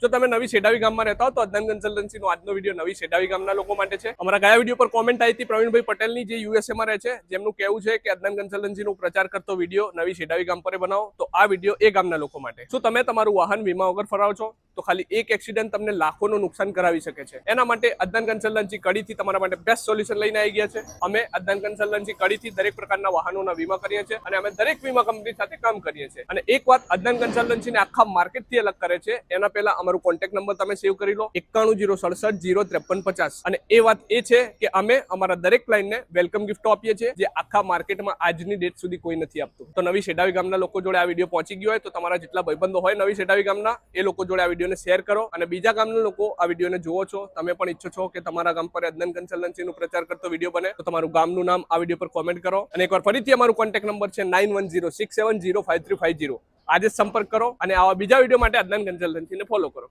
જો તમે નવી શેડાવી ગામમાં રહેતા હો તો અદનાન કન્સલ્ટન્સીનો આજનો વિડીયો નવી શેડાવી ગામના લોકો માટે છે. અમારા ગયા વિડીયો પર કોમેન્ટ આવી હતી પ્રવીણભાઈ પટેલની, જે યુએસએમાં રહે છે, જેમનું કહેવું છે કે અદનાન કન્સલ્ટન્સીનો પ્રચાર કરતો વિડીયો નવી શેડાવી ગામ પર બનાવો. તો આ વિડીયો એ ગામના લોકો માટે. શું તમે તમારું વાહન વીમા વગર ફરાવો છો? તો ખાલી એક એક્સિડન્ટ તમને લાખોનું નુકસાન કરાવી શકે છે. એના માટે અદનાન કન્સલ્ટન્સી કડીથી તમારા માટે બેસ્ટ સોલ્યુશન લઈને આવી ગયા છે. અમે અદનાન કન્સલ્ટન્સી કડીથી દરેક પ્રકારના વાહનોના વીમા કરીએ છીએ અને અમે દરેક વીમા કંપની સાથે કામ કરીએ છીએ. અને એક વાત અદનાન કન્સલ્ટન્સીને આખા માર્કેટથી અલગ કરે છે, એના પહેલા અમારું કોન્ટેક્ટ નંબર તમે સેવ કરી લો, 9106605350. અને એ વાત એ છે કે અમે અમારા દરેક ક્લાયન્ટને વેલકમ ગિફ્ટો આપીએ છીએ, જે આખા માર્કેટમાં આજની ડેટ સુધી કોઈ નથી આપતું. તો નવી શેડાવી ગામના લોકો જોડે આ વિડીયો પહોંચી ગયો હોય તો તમારા જેટલા ભાઈબંધો હોય નવી શેડાવી ગામના, એ લોકો જોડે આ વિડીયોને શેર કરો. અને બીજા ગામના લોકો આ વિડીયોને જુઓ છો, તમે પણ ઈચ્છો છો કે તમારા ગામ પર અદનાન કન્સલ્ટન્સીનો પ્રચાર કરતો વિડીયો બને, તો તમારું ગામનું નામ આ વિડીયો પર કોમેન્ટ કરો. અને એકવાર ફરીથી અમારું કોન્ટેક્ટ નંબર છે 9106705350. આજે સંપર્ક કરો અને આવા બીજા વિડીયો માટે અદનાન કન્સલ્ટન્સીને ફોલો કરો.